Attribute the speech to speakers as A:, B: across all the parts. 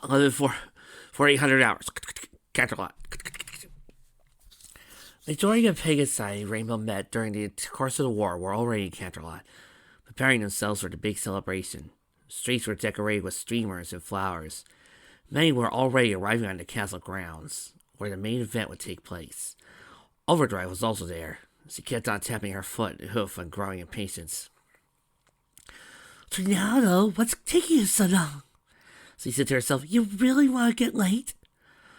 A: live for 800 hours. Canterlot. Majority of pagan society Rainbow met during the course of the war were already in Canterlot, preparing themselves for the big celebration. The streets were decorated with streamers and flowers. Many were already arriving on the castle grounds, where the main event would take place. Overdrive was also there. She kept on tapping her foot and hoof and growing impatience. Tornado, what's taking you so long? She said to herself, you really want to get late?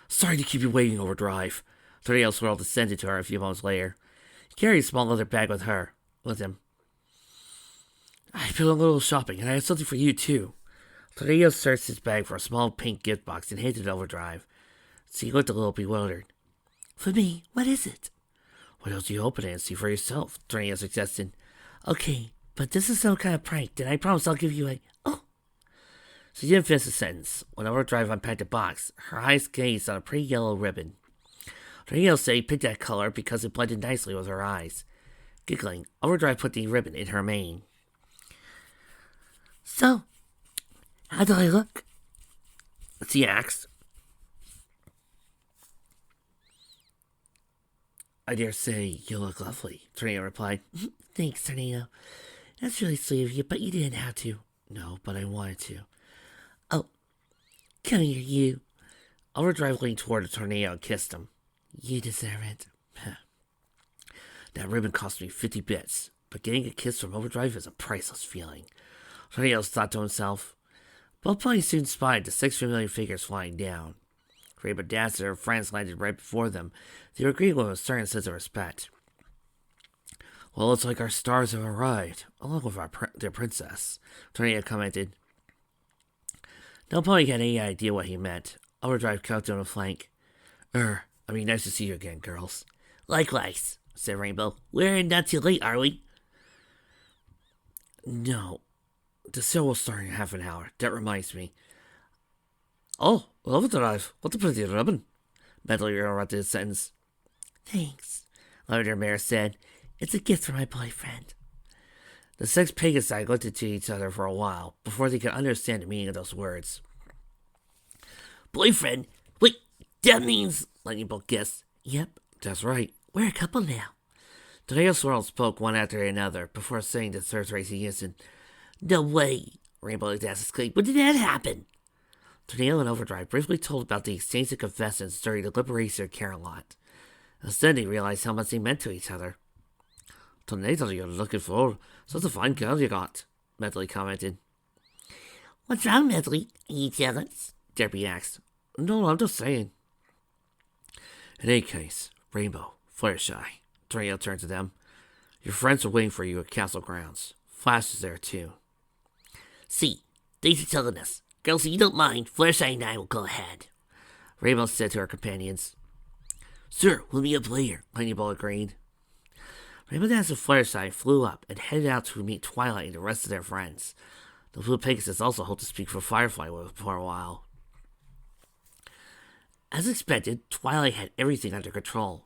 A: Sorry to keep you waiting, Overdrive. Tornado swirled descended to her a few moments later. He carried a small leather bag with him. I've been a little shopping, and I have something for you, too. Tornado searched his bag for a small pink gift box and handed it to Overdrive. She looked a little bewildered. For me? What is it? Why don't you open it and see for yourself? Tornado suggested. Okay, but this is some kind of prank, and I promise I'll give you a... Oh! She didn't finish the sentence. When Overdrive unpacked the box, her eyes gazed on a pretty yellow ribbon. Tornado said he picked that color because it blended nicely with her eyes. Giggling, Overdrive put the ribbon in her mane. So, how do I look? She asked. I dare say you look lovely, Tornado replied. Thanks, Tornado. That's really sweet of you, but you didn't have to. No, but I wanted to. Oh, come here, you. Overdrive leaned toward the Tornado and kissed him. You deserve it. That ribbon cost me 50 bits, but getting a kiss from Overdrive is a priceless feeling. Tornado thought to himself. Both ponies soon spied the 6 familiar figures flying down. Rainbow Dash and her friends landed right before them. They were greeted with a certain sense of respect. Well, it looks like our stars have arrived, along with their princess, Tornado commented. No pony had any idea what he meant. Overdrive cocked on a flank. Nice to see you again, girls. Likewise, said Rainbow. We're not too late, are we? No. The sale will start in half an hour. That reminds me. Oh, Overdrive, what a pretty ribbon. Mentally interrupted his sentence. Thanks, Lavender Mare said. It's a gift for my boyfriend. The 6 Pegasi looked at each other for a while before they could understand the meaning of those words. Boyfriend? Wait, that means... Lightning Bolt guessed. Yep, that's right. We're a couple now. The Tornado Swirl spoke one after another before saying to the third racing instant. No way, Rainbow Dash exclaimed. When did that happen? Tornado and Overdrive briefly told about the exchange of confessions during the liberation of Carolot. Instead, they realized how much they meant to each other. Tornado you're looking for. Such a fine girl you got, Medley commented. What's wrong, Medley? Are you jealous? Debbie asked. No, I'm just saying. In any case, Rainbow, Fluttershy, Tornado turned to them. Your friends are waiting for you at Castle Grounds. Flash is there, too. See, thanks for telling us. Girls, if you don't mind, Fluttershy and I will go ahead, Rainbow said to her companions. Sir, we'll meet up later, Lightning Bolt agreed. Rainbow Dash and Fluttershy flew up and headed out to meet Twilight and the rest of their friends. The Blue Pegasus also hoped to speak for Firefly for a while. As expected, Twilight had everything under control.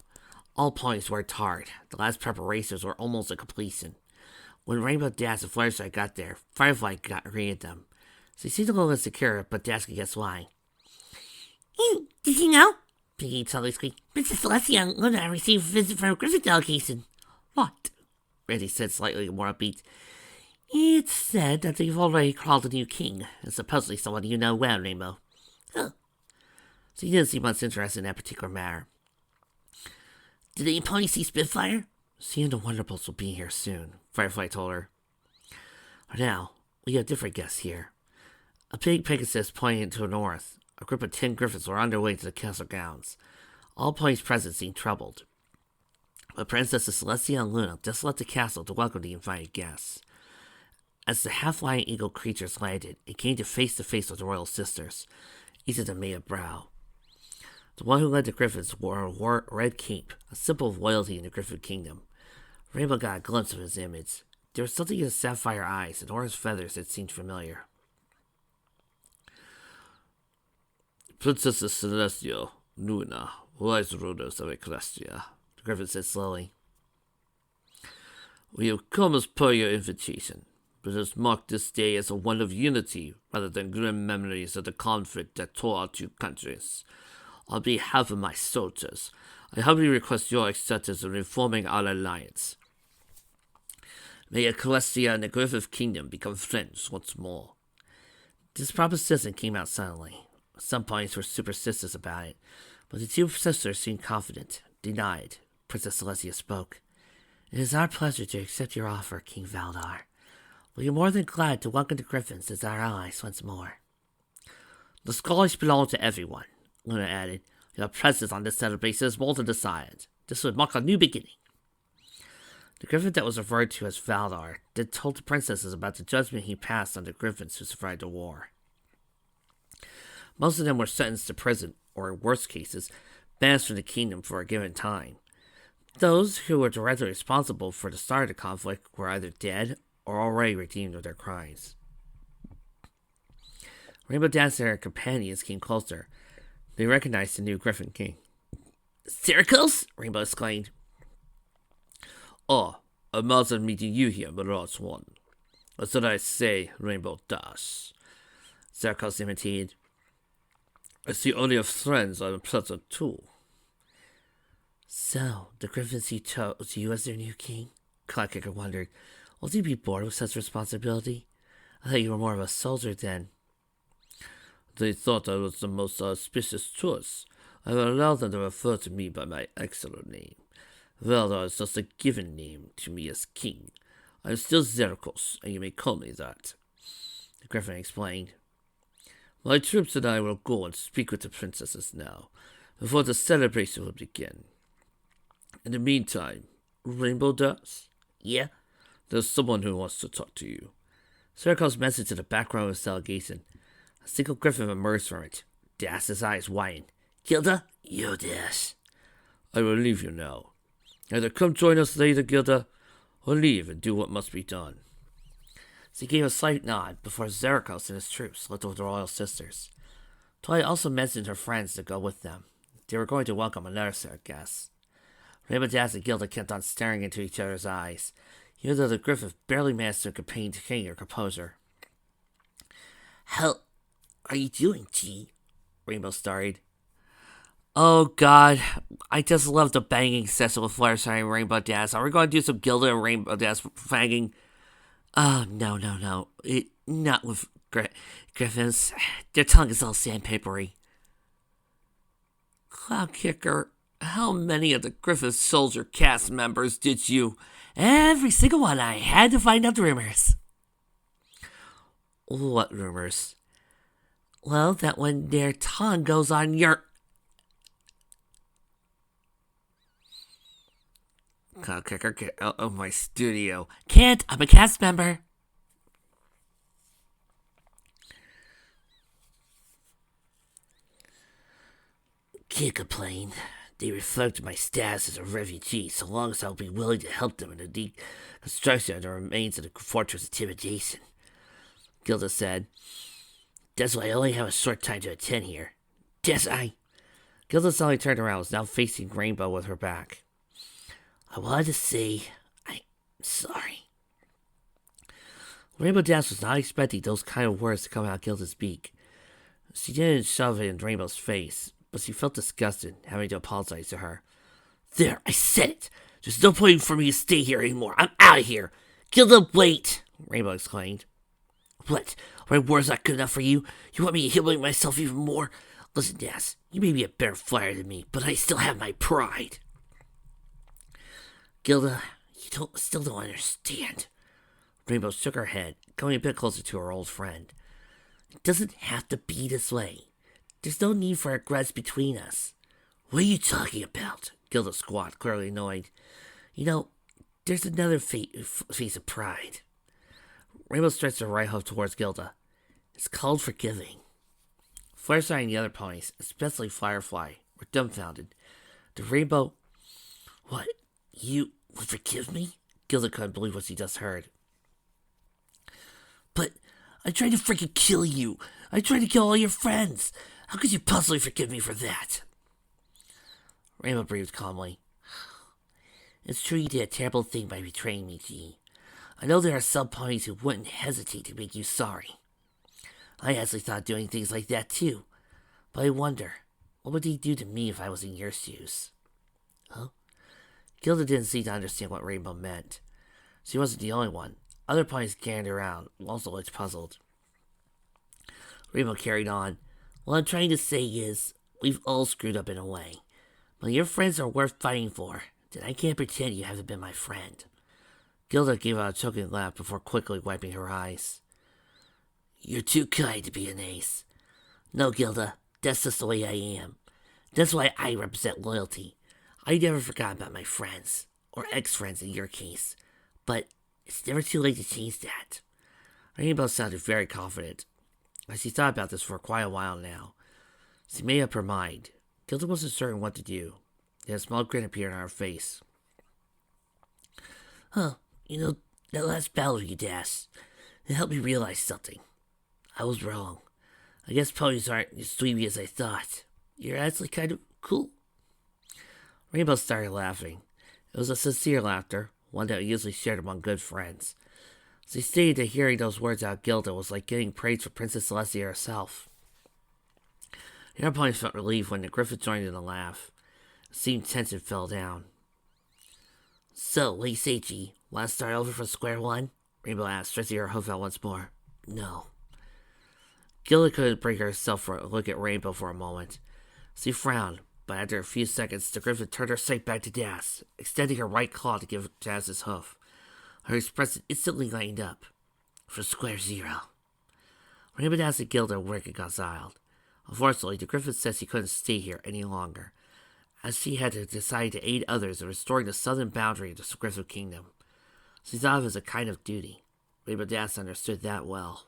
A: All ponies worked hard. The last preparations were almost a completion. When Rainbow Dash and Fluttershy got there, Firefly greeted them. She seemed a little insecure, but Dash could guess why. Did you know? Piggy suddenly squeaked. Princess Celestia and Luna received a visit from a Griffin delegation. What? Randy said, slightly more upbeat. It's said that they've already crawled a new king, and supposedly someone you know well, Rainbow. Oh. So you didn't seem much interested in that particular matter. Did any pony see Spitfire? She and the Wonderbolts will be here soon, Firefly told her. Now, we have different guests here. A big Pegasus pointing to the north. A group of 10 Griffins were on their way to the castle grounds. All ponies present seemed troubled. But Princesses Celestia and Luna just left the castle to welcome the invited guests. As the half-lion eagle creatures landed, it came to face with the royal sisters. Each of them made a brow. The one who led the Griffins wore a red cape, a symbol of loyalty in the Griffin kingdom. Rainbow got a glimpse of his image. There was something in his sapphire eyes and orange feathers that seemed familiar. Princesses Celestia, Luna, wise rulers of Equestria, the Griffin said slowly. We have come as per your invitation. Let us mark this day as a one of unity, rather than grim memories of the conflict that tore our two countries. On behalf of my soldiers, I humbly request your acceptance of reforming our alliance. May Equestria and the Griffith Kingdom become friends once more. This proposition came out suddenly. Some parties were superstitious about it, but the two sisters seemed confident. Denied. Princess Celestia spoke. It is our pleasure to accept your offer, King Valdar. We are more than glad to welcome the Griffins as our allies once more. The scholars belong to everyone, Luna added. Your presence on this celebration is more than desired. This would mark a new beginning. The Griffin that was referred to as Valdar then told the princesses about the judgment he passed on the Griffins who survived the war. Most of them were sentenced to prison, or in worse cases, banished from the kingdom for a given time. Those who were directly responsible for the start of the conflict were either dead or already redeemed of their crimes. Rainbow Dancer and her companions came closer. They recognized the new Griffin King. Syracuse? Rainbow exclaimed. Oh, imagine meeting you here, my last one. Or should I say, Rainbow Dash? Syracuse imitated. I see only of friends are pleasant too. So, the Griffins he chose you as their new king? Cloudkicker wondered. Will you be bored with such responsibility? I thought you were more of a soldier then. They thought I was the most auspicious choice. I will allow them to refer to me by my excellent name. Valdar is just a given name to me as king. I am still Zerkos, and you may call me that. The Griffin explained. My troops and I will go and speak with the princesses now, before the celebration will begin. In the meantime, Rainbow Dash? Yeah? There's someone who wants to talk to you. Syracuse messaged to the background of his delegation. A single Griffin emerged from it. Dash's eyes widened. Gilda? You, Dash. I will leave you now. Either come join us later, Gilda, or leave and do what must be done. She gave a slight nod before Syracuse and his troops looked over the royal sisters. Twilight also mentioned her friends to go with them. They were going to welcome another set of guests. Rainbow Dash and Gilda kept on staring into each other's eyes, even though the Griffin barely managed to contain her composure. How are you doing, G? Rainbow started. Oh god, I just love the banging session with Fluttershy and Rainbow Dash. Are we going to do some Gilda and Rainbow Dash banging? Oh, no. Not with Griffins. Their tongue is all sandpapery. Cloudkicker, how many of the Griffin soldier cast members did you? Every single one. I had to find out the rumors. What rumors? Well, that when their tongue goes on your... Cloudkicker, get out of my studio. Can't, I'm a cast member. Can't complain. They reflect my status as a refugee, so long as I'll be willing to help them in the deconstruction of the remains of the fortress intimidation. Gilda said. That's why I only have a short time to attend here. Yes, Gilda suddenly turned around and was now facing Rainbow with her back. I wanted to say, I'm sorry. Rainbow Dash was not expecting those kind of words to come out of Gilda's beak. She didn't shove it in Rainbow's face, but she felt disgusted having to apologize to her. There, I said it. There's no point for me to stay here anymore. I'm out of here. Gilda, wait, Rainbow exclaimed. What? My words not good enough for you? You want me to humiliate myself even more? Listen, Dash, you may be a better flyer than me, but I still have my pride. Gilda, you still don't understand. Rainbow shook her head, coming a bit closer to her old friend. It doesn't have to be this way. There's no need for a grudge between us. What are you talking about? Gilda squawked, clearly annoyed. You know, there's another face of pride. Rainbow stretched her right hoof towards Gilda. It's called forgiving. Fluttershy and the other ponies, especially Firefly, were dumbfounded. The Rainbow... What? You would forgive me? Gilda couldn't believe what she just heard. But I tried to freaking kill you. I tried to kill all your friends. How could you possibly forgive me for that? Rainbow breathed calmly. It's true you did a terrible thing by betraying me, G. I know there are some ponies who wouldn't hesitate to make you sorry. I actually thought of doing things like that too. But I wonder, what would he do to me if I was in your shoes? Huh? Gilda didn't seem to understand what Rainbow meant. She wasn't the only one. Other ponies gathered around, also looked puzzled. Rainbow carried on. What I'm trying to say is, we've all screwed up in a way. But your friends are worth fighting for, then I can't pretend you haven't been my friend. Gilda gave out a choking laugh before quickly wiping her eyes. You're too kind to be an ace. No, Gilda, that's just the way I am. That's why I represent loyalty. I never forgot about my friends, or ex-friends in your case. But it's never too late to change that. Rainbow sounded very confident. As she thought about this for quite a while now, she made up her mind. Gilda wasn't certain what to do. Then a small grin appeared on her face. Huh, that last battle you dashed, it helped me realize something. I was wrong. I guess ponies aren't as sleepy as I thought. You're actually kind of cool. Rainbow started laughing. It was a sincere laughter, one that was usually shared among good friends. She stated that hearing those words out of Gilda was like getting praise for Princess Celestia herself. The other ponies felt relieved when the Griffin joined in the laugh. It seemed tense and fell down. So, what do you say, G? Want to start over from square one? Rainbow asked, stretching her hoof out once more. No. Gilda couldn't bring herself to look at Rainbow for a moment. She frowned, but after a few seconds, the Griffin turned her sight back to Das, extending her right claw to give Das's hoof. Her expression instantly lightened up. For square zero. Rainbow Das and Gilda were reconciled. Unfortunately, the Griffin said she couldn't stay here any longer, as she had to decide to aid others in restoring the southern boundary of the Griffin Kingdom. She thought of it as a kind of duty. Rainbow Das understood that well.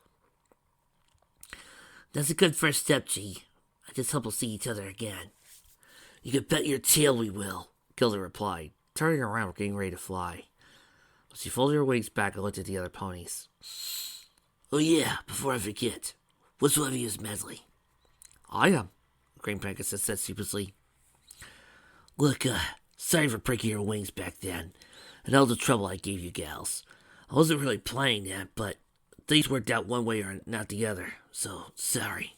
A: That's a good first step, G. I just hope we'll see each other again. You can bet your tail we will, Gilda replied, turning around getting ready to fly. She folded her wings back and looked at the other ponies. Oh yeah, before I forget, which one of you is Medley? I am, Green Pegasus said sheepishly. Look, sorry for breaking your wings back then, and all the trouble I gave you gals. I wasn't really planning that, but things worked out one way or not the other, so sorry.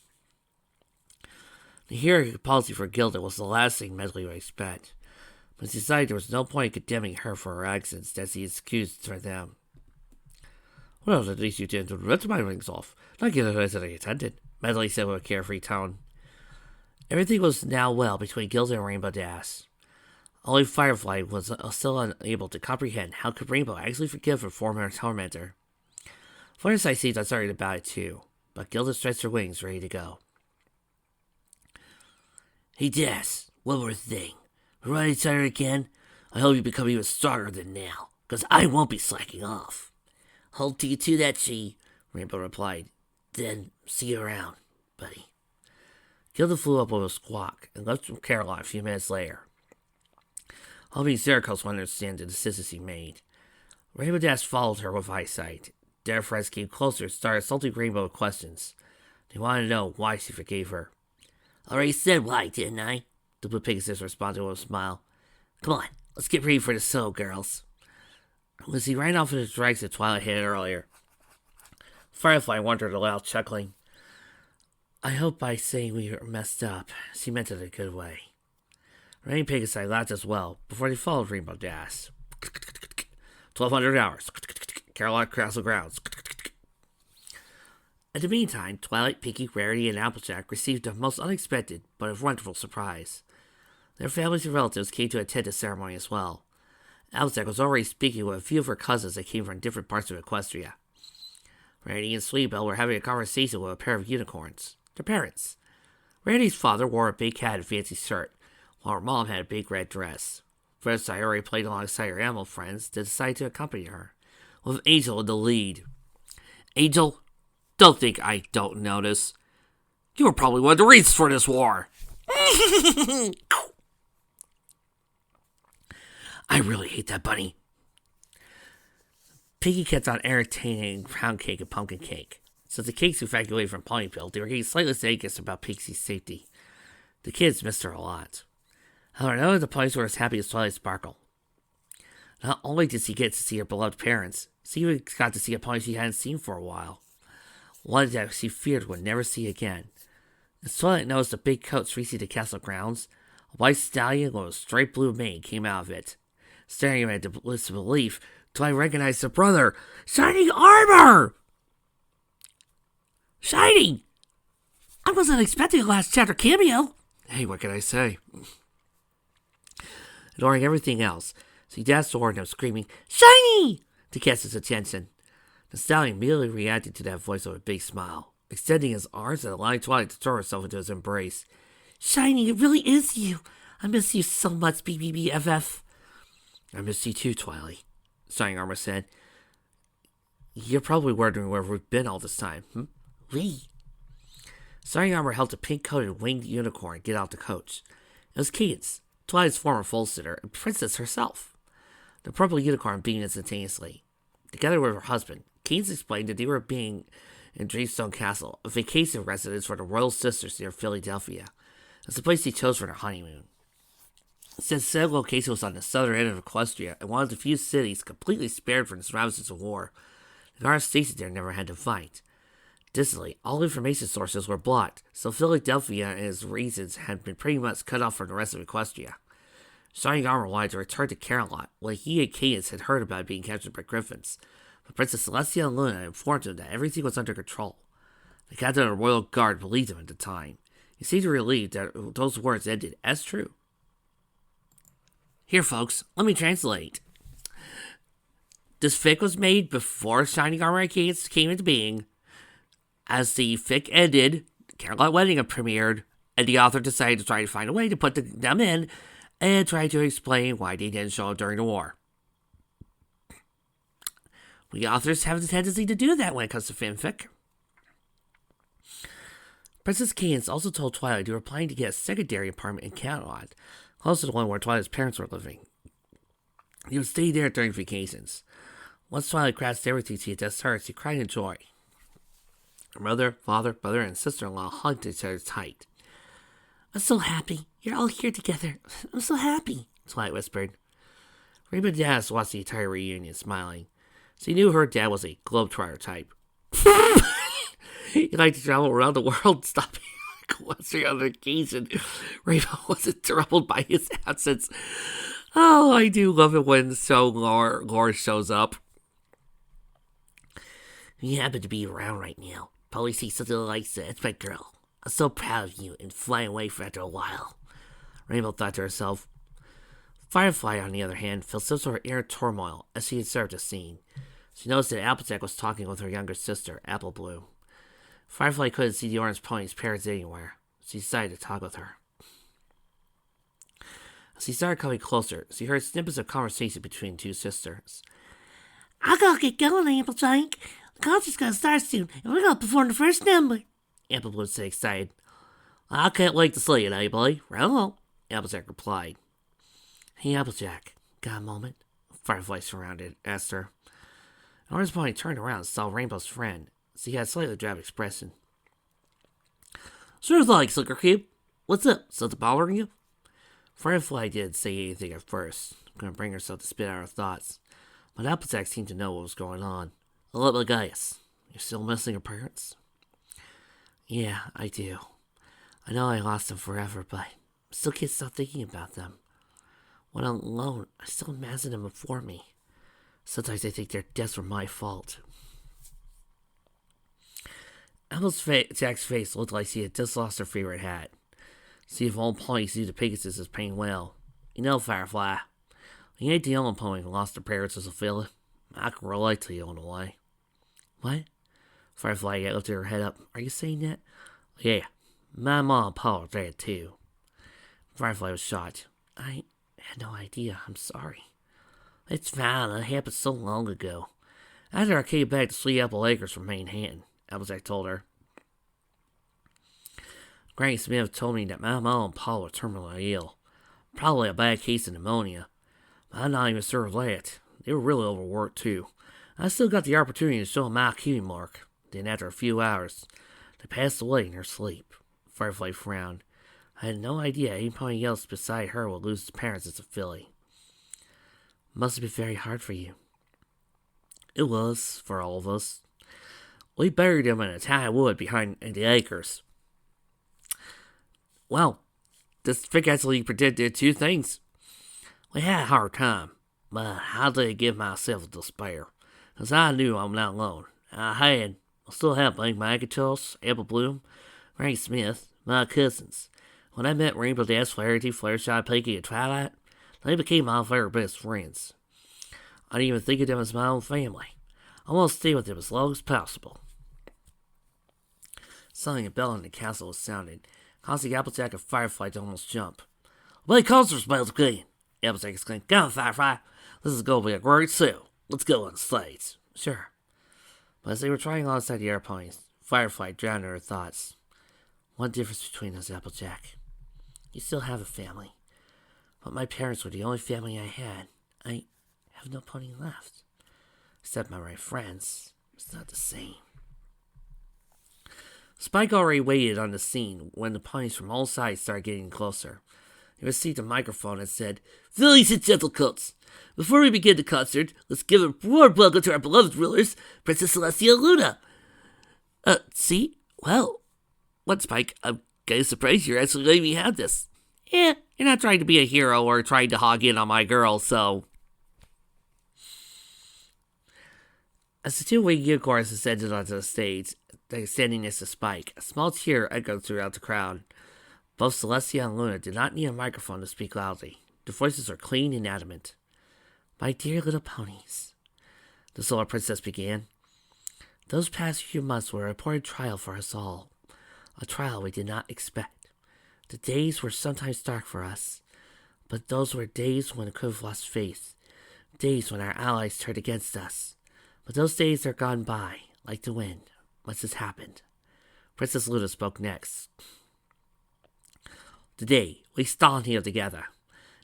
A: The hearing apology for Gilda was the last thing Medley would expect, but she decided there was no point in condemning her for her actions that she excused for them. Well, at least you didn't rip my wings off, not get it as I intended, Medley said with a carefree tone. Everything was now well between Gilda and Rainbow Das. Only Firefly was still unable to comprehend how could Rainbow actually forgive her former tormentor. Fireside seemed uncertain about it too, but Gilda stretched her wings ready to go. Hey Das, one more thing. We're riding each other again. I hope you become even stronger than now, because I won't be slacking off. Hold you to that, G, Rainbow replied. Then see you around, buddy. Gilda flew up with a squawk and left Caroline a few minutes later. Hoping Zeracos would understand the decision she made. Rainbow Das followed her with eyesight. Their friends came closer and started assaulting Rainbow with questions. They wanted to know why she forgave her. Already said why, didn't I? The Blue Pegasus responded with a smile. Come on, let's get ready for the show, girls. When she ran off in the direction Twilight had earlier, Firefly wondered aloud, chuckling. I hope by saying we were messed up, she meant it in a good way. Rain Pegasus laughed as well, before they followed Rainbow Das. 1,200 hours. Caroline Castle Grounds. In the meantime, Twilight, Pinkie, Rarity, and Applejack received a most unexpected but a wonderful surprise. Their families and relatives came to attend the ceremony as well. Applejack was already speaking with a few of her cousins that came from different parts of Equestria. Rarity and Sweetbell were having a conversation with a pair of unicorns, their parents. Rarity's father wore a big hat and fancy shirt, while her mom had a big red dress. First, I already played alongside her animal friends to decide to accompany her, with Angel in the lead. Angel, don't think I don't notice. You were probably one of the reasons for this war. I really hate that bunny. Pinkie kept on entertaining pound cake and pumpkin cake. Since the cakes evacuated from Ponyville, they were getting slightly anxious about Pinkie's safety. The kids missed her a lot. However, none of the ponies were as happy as Twilight Sparkle. Not only did she get to see her beloved parents, she even got to see a pony she hadn't seen for a while. One that she feared would never see again. As Twilight noticed a big coach reaching the castle grounds, a white stallion with a straight blue mane came out of it. Staring at it in disbelief, Twilight recognized her brother. Shining armor! Shining! I wasn't expecting a last chapter cameo. Hey, what can I say? Ignoring everything else, she dashed toward him, screaming, Shiny! To catch his attention. The stallion immediately reacted to that voice with a big smile, extending his arms and allowing Twilight to throw herself into his embrace. Shiny, it really is you. I miss you so much, BBBFF. I miss you too, Twilight, Shining Armor said. You're probably wondering where we've been all this time, We. Shining Armor helped a pink-coated winged unicorn get out the coach. It was Cadence, Twilight's former foal-sitter, and Princess herself. The purple unicorn beamed instantaneously. Together with her husband, Cadence explained that they were being in Dreamstone Castle, a vacation residence for the royal sisters near Philadelphia. It's the place they chose for their honeymoon. Since said location was on the southern end of Equestria and one of the few cities completely spared from the ravages of war, the guards stationed there never had to fight. Additionally, all information sources were blocked, so Philadelphia and its regions had been pretty much cut off from the rest of Equestria. Shining Armor wanted to return to Camelot, where he and Cadence had heard about being captured by griffins, but Princess Celestia and Luna informed him that everything was under control. The captain of the royal guard believed him at the time. He seemed relieved that those words ended as true. Here, folks, let me translate. This fic was made before Shining Armor and Cadence came into being. As the fic ended, Camelot Wedding had premiered, and the author decided to try to find a way to put them in and try to explain why they didn't show up during the war. We authors have the tendency to do that when it comes to fanfic. Princess Cadence also told Twilight they were planning to get a secondary apartment in Camelot, close to the one where Twilight's parents were living. They would stay there during vacations. Once Twilight grasped everything she had just heard, she cried in joy. Her mother, father, brother, and sister-in-law hugged each other tight. I'm so happy. You're all here together. I'm so happy, Twilight whispered. Rainbow Dash watched the entire reunion, smiling. She knew her dad was a globetrotter type. He liked to travel around the world, stopping equestrian on occasion. Rainbow wasn't troubled by his absence. Oh, I do love it when so lore shows up. You happen to be around right now. Probably see something like that. It's my girl. I'm so proud of you and flying away for after a while. Rainbow thought to herself. Firefly, on the other hand, felt some sort of inner turmoil as she observed the scene. She noticed that Applejack was talking with her younger sister, Apple Blue. Firefly couldn't see the orange pony's parents anywhere. She decided to talk with her. As she started coming closer, she heard snippets of conversation between the two sisters. I gotta get going, Applejack. The concert's gonna start soon, and we're gonna perform the first number. Apple Blue said excited. I can't wait to see it, Apple. Right on, Applejack replied. Hey, Applejack, got a moment? Firefly surrounded, asked her. Orange Pony turned around and saw Rainbow's friend. She had a slightly drab expression. Sure like, Sugar Cube. What's up? Something bothering you? Firefly didn't say anything at first, going to bring herself to spit out her thoughts. But Applejack seemed to know what was going on. Let me guess. You're still missing your parents? Yeah, I do. I know I lost them forever, but I still can't stop thinking about them. When I'm alone, I still imagine them before me. Sometimes I think their deaths were my fault. Jack's face looked like she had just lost her favorite hat. See if old pony sees the Pegasus is paying well. You know, Firefly, you ain't the only pony who lost their parents as a fella. I can relate to you in a way. What? Firefly lifted her head up. Are you saying that? Yeah, my mom and pa are dead too. Firefly was shocked. I had no idea. I'm sorry. It's fine. It happened so long ago. After I came back to Sweet Apple Acres from Manhattan, Applejack told her. Granny Smith told me that my mom and pa were terminally ill. Probably a bad case of pneumonia. But I'm not even sure of that. They were really overworked too. I still got the opportunity to show them my cutie mark. Then after a few hours, they passed away in their sleep. Firefly frowned. I had no idea anybody else beside her would lose his parents as a filly. Must have been very hard for you. It was, for all of us. We buried him in a tie of wood behind the acres. Well, this figuratively predicted two things. We had a hard time, but how did I give myself despair? Because I knew I'm not alone. I still had Blake McIntosh, Apple Bloom, Frank Smith, my cousins. When I met Rainbow Dash, Flaherty, Fluttershy, Pinky, and Twilight, they became my very best friends. I didn't even think of them as my own family. I want to stay with them as long as possible. Suddenly a bell in the castle was sounded, causing Applejack and Firefly to almost jump. "Well, concert's bells again!" Applejack exclaimed. "Come on, Firefly. This is going to be a great show. Let's go on the stage." "Sure." But as they were trying alongside the airplanes, Firefly drowned in her thoughts. "One difference between us, Applejack. You still have a family. But my parents were the only family I had. I have no pony left. Except my right friends. It's not the same." Spike already waited on the scene when the ponies from all sides started getting closer. He received a microphone and said, "Fillies and gentlecoats, before we begin the concert, let's give a warm welcome to our beloved rulers, Princess Celestia and Luna." See? Well, what, Spike? I'm kind of surprised you're actually letting me have this. Yeah, you're not trying to be a hero or trying to hog in on my girl, so... As the two winged unicorns ascended onto the stage, they were standing next to Spike. A small cheer echoed throughout the crowd. Both Celestia and Luna did not need a microphone to speak loudly. Their voices were clean and adamant. "My dear little ponies," the Solar Princess began, "those past few months were an important trial for us all. A trial we did not expect. The days were sometimes dark for us, but those were days when we could have lost faith. Days when our allies turned against us. But those days are gone by, like the wind. What's has happened?" Princess Luna spoke next. "Today, we stand here together.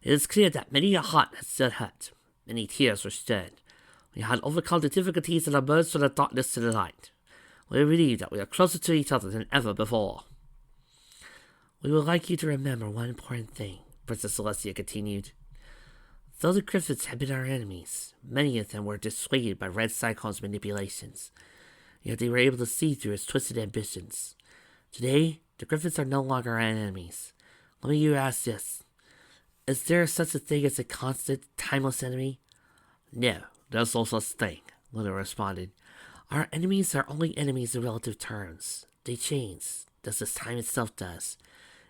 A: It is clear that many a heart has stood hurt. Many tears were shed. We had overcome the difficulties and emerged from the darkness to the light. We believe that we are closer to each other than ever before. We would like you to remember one important thing," Princess Celestia continued. "Though the Griffins have been our enemies, many of them were dissuaded by Red Cyclone's manipulations, yet they were able to see through his twisted ambitions. Today, the Griffins are no longer our enemies. Let me ask this. Is there such a thing as a constant, timeless enemy?" "No, there's no such thing," Luna responded. "Our enemies are only enemies in relative terms. They change, just as time itself does.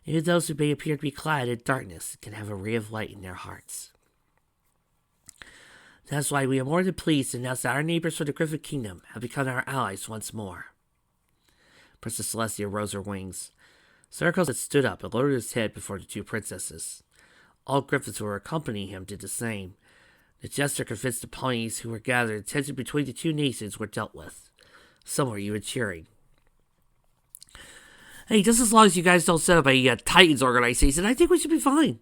A: Even those who may appear to be clad in darkness can have a ray of light in their hearts. That's why we are more than pleased to announce that our neighbors from the Griffin Kingdom have become our allies once more." Princess Celestia rose her wings. Circles had stood up and lowered his head before the two princesses. All Griffins who were accompanying him did the same. The gesture convinced the ponies who were gathered the tension between the two nations were dealt with. Some were even cheering. "Hey, just as long as you guys don't set up a Titans organization, I think we should be fine."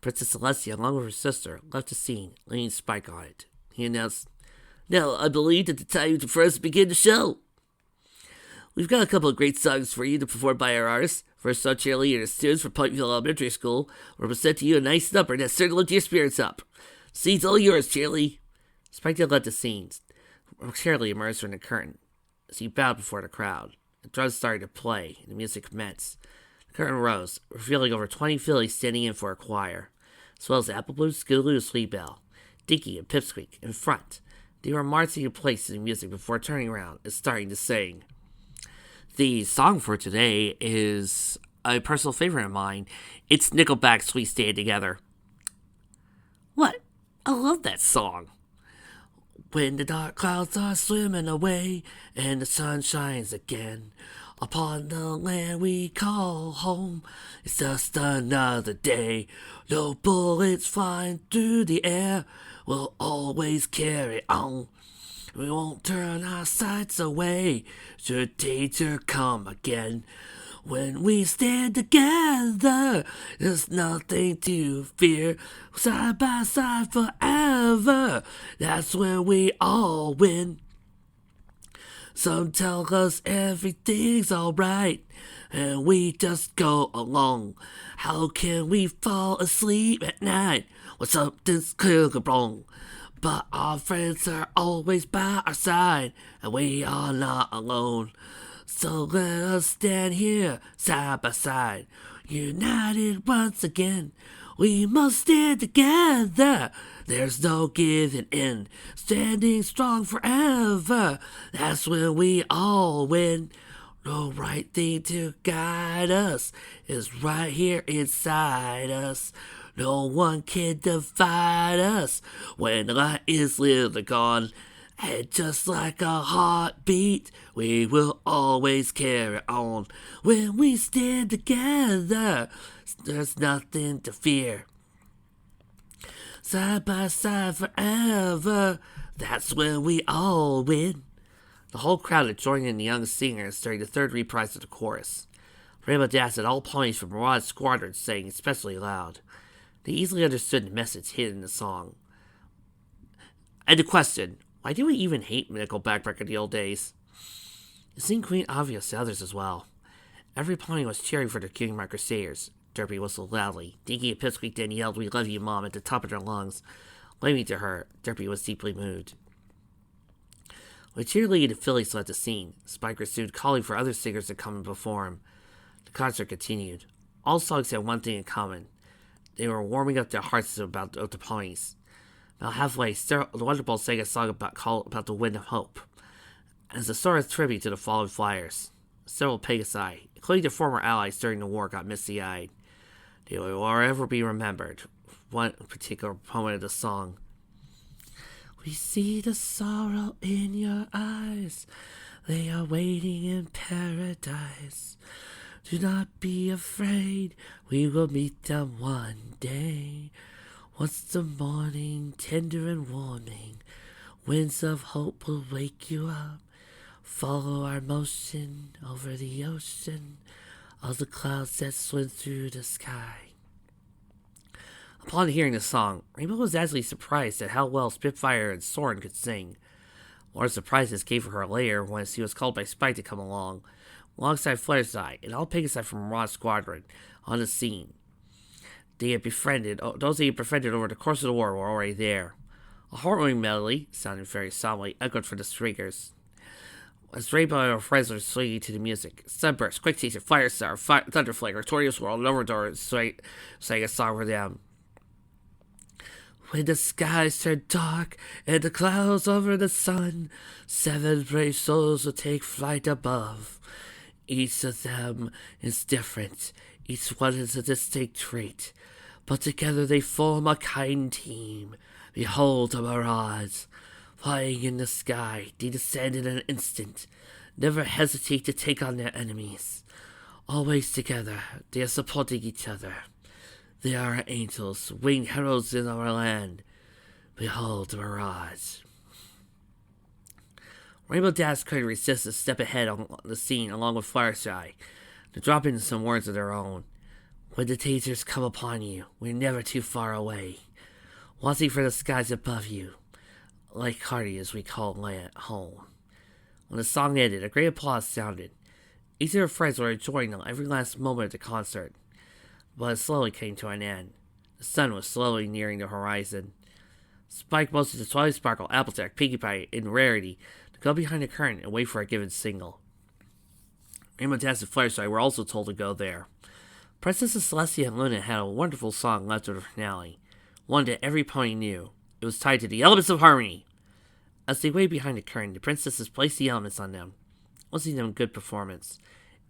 A: Princess Celestia, along with her sister, left the scene, laying Spike on it. He announced, "Now, I believe that the time for us to begin the show. We've got a couple of great songs for you to perform by our artists. First song, cheerleader and students from Pikeville Elementary School will present to you a nice number that's certain to lift your spirits up. Scene's all yours, Cheerly." Spike then led the scenes. Cheerly emerged from the curtain as he bowed before the crowd. The drums started to play, and the music commenced. The curtain rose, revealing over 20 fillies standing in for a choir, as well as Applebloom, Skidaloo, and Sweetbell, Dinky, and Pipsqueak in front. They were marching in place to the music before turning around and starting to sing. The song for today is a personal favorite of mine. It's Nickelback's "We Stand Together." What? I love that song. When the dark clouds are swimming away and the sun shines again upon the land we call home, it's just another day. No bullets flying through the air, we'll always carry on. We won't turn our sights away should danger come again. When we stand together, there's nothing to fear. Side by side forever, that's when we all win. Some tell us everything's alright, and we just go along. How can we fall asleep at night when something's clearly wrong? But our friends are always by our side, and we are not alone. So let us stand here side by side, united once again. We must stand together. There's no giving in. Standing strong forever. That's when we all win. The right thing to guide us is right here inside us. No one can divide us when the light is literally gone. And just like a heartbeat, we will always carry on. When we stand together, there's nothing to fear. Side by side forever, that's when we all win. The whole crowd had joined in the young singers during the third reprise of the chorus. Rainbow Dash at all points from Maraud's squadron sang especially loud. They easily understood the message hidden in the song. And the question, why do we even hate Nickelback back in the old days? It seemed quite obvious to others as well. Every pony was cheering for their King My Crusaders. Derpy whistled loudly. Dinky and Pipsqueak then yelled, "We love you, Mom," at the top of their lungs. Waving to her, Derpy was deeply moved. When cheerleading and the Phillies left the scene, Spike resumed calling for other singers to come and perform. The concert continued. All songs had one thing in common. They were warming up their hearts about the ponies. About halfway, the Wonderballs sang a song about the wind of hope, as a sort of tribute to the fallen flyers. Several Pegasi, including their former allies during the war, got misty-eyed. They will forever be remembered. One particular poem of the song. We see the sorrow in your eyes. They are waiting in paradise. Do not be afraid. We will meet them one day. Once the morning, tender and warming, winds of hope will wake you up. Follow our motion over the ocean, all the clouds that swim through the sky. Upon hearing the song, Rainbow was actually surprised at how well Spitfire and Soren could sing. More surprises came for her later when she was called by Spike to come along, alongside Fluttershy and all Pegasi from Rod's squadron, on the scene. Those he had befriended over the course of the war were already there. A heartwarming melody, sounding very solemnly, echoed from the speakers. As Rainbow and her friends were swinging to the music, Sunburst, Quick Chaser, Firestar, Thunderflake, Tortoise World, and Overdor sang a song for them. When the skies turn dark and the clouds over the sun, 7 brave souls will take flight above. Each of them is different, each one is a distinct trait, but together they form a kind team. Behold the Mirage. Flying in the sky, they descend in an instant, never hesitate to take on their enemies. Always together, they are supporting each other. They are our angels, winged heralds in our land. Behold the Mirage. Rainbow Dash couldn't resist a step ahead on the scene along with Fluttershy, to drop in some words of their own. When the tasers come upon you, we're never too far away, watching for the skies above you, like Cardi as we call land home. When the song ended, a great applause sounded. Each of her friends were enjoying every last moment of the concert, but it slowly came to an end. The sun was slowly nearing the horizon. Spike motioned to Twilight Sparkle, Applejack, Pinkie Pie, and Rarity to go behind the curtain and wait for a given signal. Rainbow Dash and Fluttershy were also told to go there. Princesses Celestia and Luna had a wonderful song left for the finale, one that every pony knew. It was tied to the elements of harmony. As they waited behind the curtain, the princesses placed the elements on them, listening to them good performance.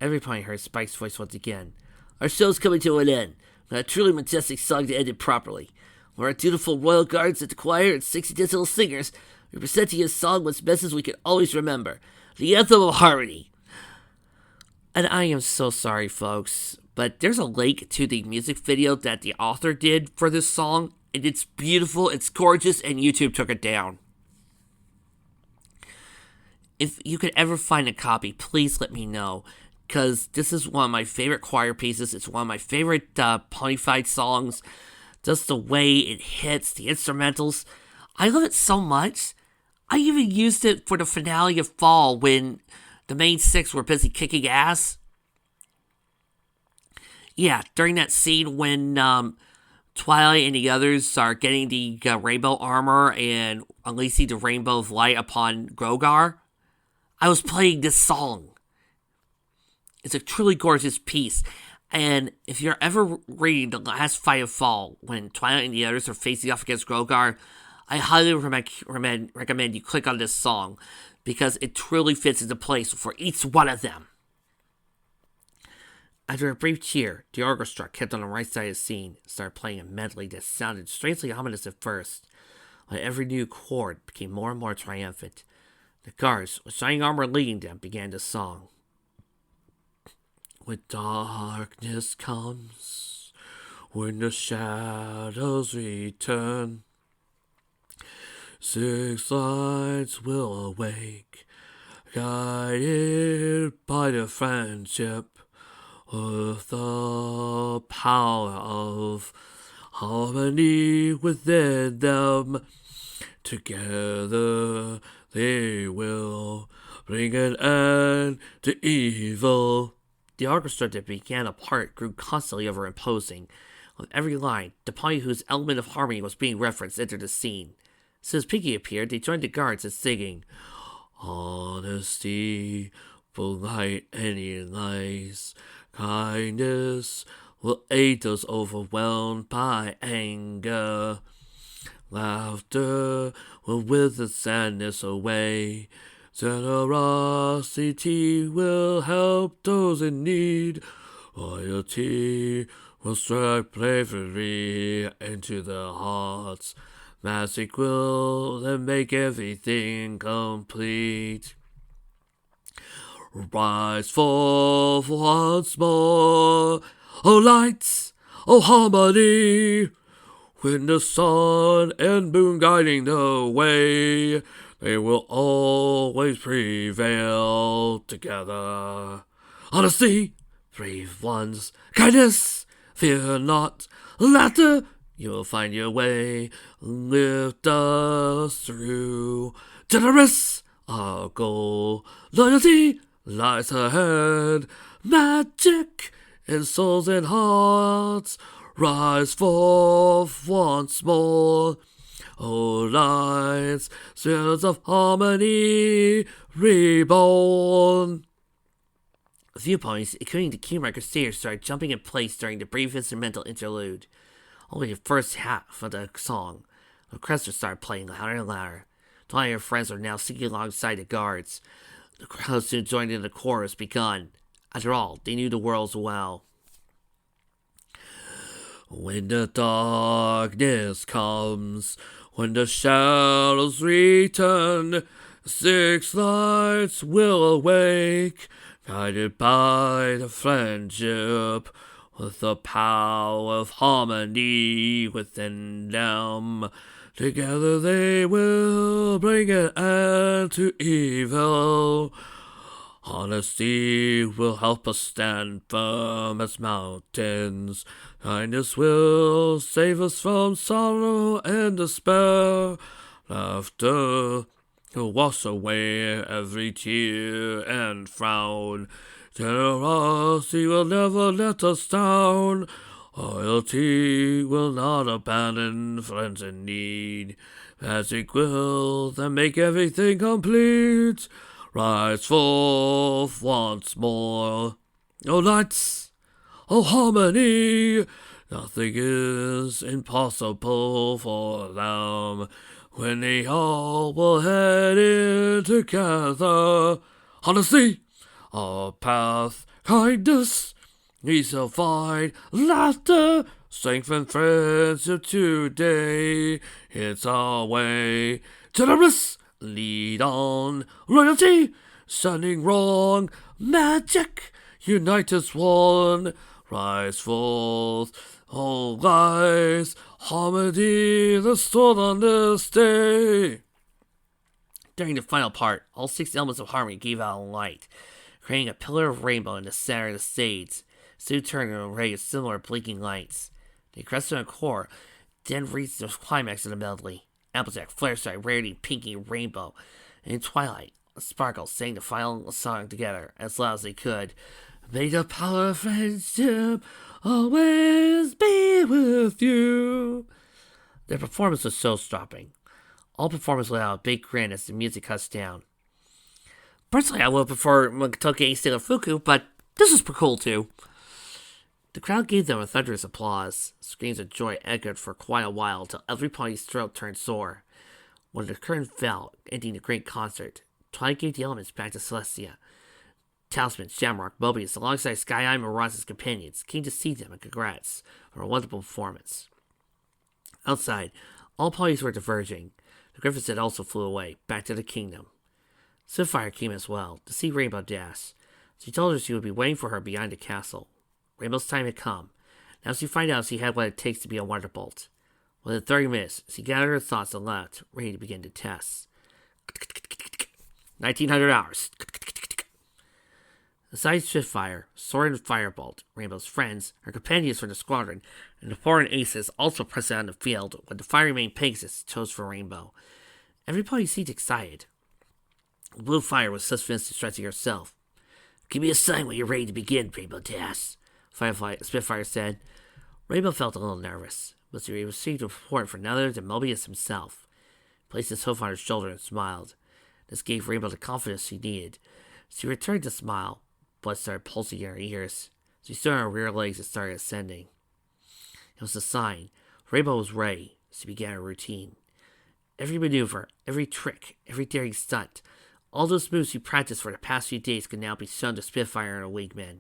A: Every pony heard Spike's voice once again. Our show's coming to an end. A truly majestic song to end it properly. We're our dutiful royal guards at the choir and 60 digital singers. We're presenting a song with messages we can always remember. The Anthem of Harmony. And I am so sorry, folks, but there's a link to the music video that the author did for this song, and it's beautiful, it's gorgeous, and YouTube took it down. If you could ever find a copy, please let me know, because this is one of my favorite choir pieces. It's one of my favorite pony fight songs. Just the way it hits, the instrumentals. I love it so much. I even used it for the finale of Fall when the main six were busy kicking ass. Yeah, during that scene when Twilight and the others are getting the rainbow armor and unleashing the rainbow of light upon Grogar, I was playing this song. It's a truly gorgeous piece. And if you're ever reading the last fight of Fall, when Twilight and the others are facing off against Grogar, I highly recommend you click on this song, because it truly fits into place for each one of them. After a brief cheer, the orchestra kept on the right side of the scene and started playing a medley that sounded strangely ominous at first. While every new chord became more and more triumphant, the guards, with shining armor leading them, began the song. When darkness comes, when the shadows return, 6 lights will awake, guided by the friendship with the power of harmony within them. Together they will bring an end to evil. The orchestra that began apart grew constantly overimposing. With every line, the party whose element of harmony was being referenced entered the scene. Since Pinky appeared, they joined the guards in singing, "Honesty will light any lies. Kindness will aid those overwhelmed by anger. Laughter will wither sadness away. Generosity will help those in need. Loyalty will strike bravery into their hearts. Magic will then make everything complete. Rise forth once more, oh lights, oh harmony. When the sun and moon guiding the way, they will always prevail together. Honesty, brave ones, kindness, fear not, laughter, you will find your way, lift us through. Generous, our goal, loyalty lies ahead, magic in souls and hearts, rise forth once more. Oh, lights, spirits of harmony, reborn. A few points, including the keymarker Crusaders, started jumping in place during the brief instrumental interlude. Only the first half of the song, the orchestra started playing louder and louder. Twilight and her friends are now singing alongside the guards. The crowd soon joined in the chorus begun. After all, they knew the worlds well. When the darkness comes, when the shadows return, 6 lights will awake, guided by the friendship, with the power of harmony within them. Together they will bring an end to evil. Honesty will help us stand firm as mountains. Kindness will save us from sorrow and despair. Laughter will wash away every tear and frown. Generosity will never let us down. Loyalty will not abandon friends in need. Magic will then make everything complete. Rise forth once more. Oh lights, oh harmony, nothing is impossible for them. When they all will head in together. Honesty, our path, kindness, we shall find laughter, strength and friendship today. It's our way. Generous, lead on. Loyalty, shining wrong. Magic, unite as one. Rise forth, all rise. Harmony, the stored on this day. During the final part, all 6 elements of harmony gave out a light, creating a pillar of rainbow in the center of the stage. Soon turned an array of similar blinking lights. The orchestra and core then reached the climax of the medley. Applejack, Fluttershy, Rarity, Pinky, Rainbow, and Twilight. Sparkle sang the final song together as loud as they could. May the power of friendship always be with you. Their performance was show-stopping. All performers let out a big grin as the music cuts down. Personally, I would prefer Motoki Sailor Fuku, but this is pretty cool too. The crowd gave them a thunderous applause. Screams of joy echoed for quite a while till every pony's throat turned sore. When the curtain fell, ending the great concert, Twilight gave the elements back to Celestia. Talisman, Shamrock, Mobius, alongside Sky Eye and Miranda's companions, came to see them and congrats for a wonderful performance. Outside, all ponies were diverging. The Griffins had also flew away, back to the kingdom. Spitfire came as well, to see Rainbow Dash. She told her she would be waiting for her behind the castle. Rainbow's time had come. Now she found out she had what it takes to be a Wonderbolt. Within 30 minutes, she gathered her thoughts and left, ready to begin the test. 1900 hours. Besides Spitfire, Sword and Firebolt, Rainbow's friends, her companions from the squadron, and the foreign aces also pressed on the field when the fiery main Pegasus chose for Rainbow. Everybody seemed excited. Blue Fire was just finished stretching herself. Give me a sign when you're ready to begin, Rainbow Dash, Spitfire said. Rainbow felt a little nervous, but she received a report from none other than Mobius himself. He placed his hoof on her shoulder and smiled. This gave Rainbow the confidence she needed. She returned the smile. Blood started pulsing in her ears. She stood on her rear legs and started ascending. It was a sign. Rainbow was ready. She began her routine. Every maneuver, every trick, every daring stunt, all those moves she practiced for the past few days could now be shown to Spitfire and her wingmen.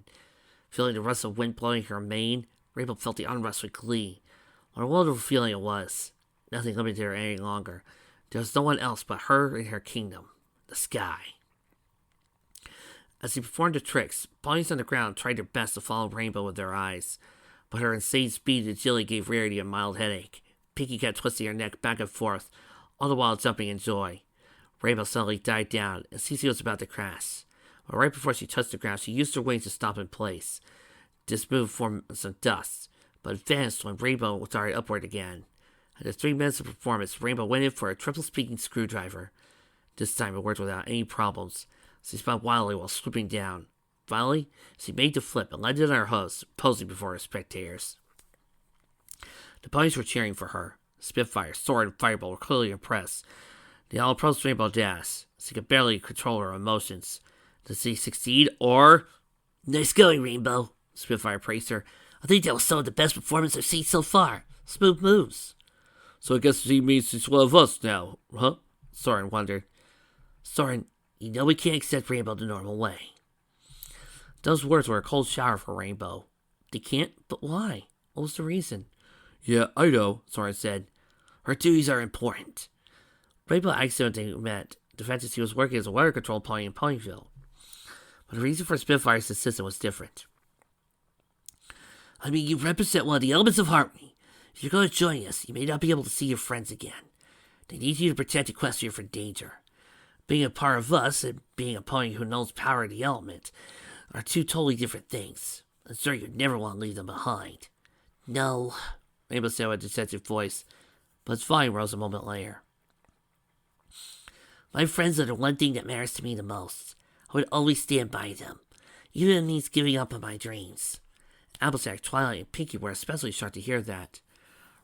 A: Feeling the rust of wind blowing her mane, Rainbow felt the unrest with glee. What a wonderful feeling it was. Nothing limited her any longer. There was no one else but her and her kingdom, the sky. As she performed the tricks, ponies on the ground tried their best to follow Rainbow with their eyes, but her insane speed and agility gave Rarity a mild headache. Pinky kept twisting her neck back and forth, all the while jumping in joy. Rainbow suddenly died down, and Cece was about to crash. But right before she touched the ground, she used her wings to stop in place. This move formed some dust, but it vanished when Rainbow darted upward again. After 3 minutes of performance, Rainbow went in for a triple-speaking screwdriver. This time it worked without any problems. She spun wildly while swooping down. Finally, she made the flip and landed on her hooves, posing before her spectators. The ponies were cheering for her. Spitfire, Sword, and Firebolt were clearly impressed. They all approached Rainbow Dash. She could barely control her emotions. Did she succeed, or... Nice going, Rainbow, Spitfire praised her. I think that was some of the best performance I've seen so far. Smooth moves. So I guess she means she's one of us now, huh? Soren wondered. Soren, you know we can't accept Rainbow the normal way. Those words were a cold shower for Rainbow. They can't? But why? What was the reason? Yeah, I know, Soren said. Her duties are important. Rainbow accidentally met the fact that she was working as a weather control pony in Ponyville. But the reason for Spitfire's assistance was different. I mean, you represent one of the elements of harmony. If you're going to join us, you may not be able to see your friends again. They need you to protect Equestria from danger. Being a part of us and being a pony who knows power of the element are two totally different things. I'm sure you'd never want to leave them behind. No, Rainbow said with a deceptive voice, but its volume rose a moment later. My friends are the one thing that matters to me the most. I would always stand by them, even if it means giving up on my dreams. Applejack, Twilight, and Pinky were especially shocked to hear that.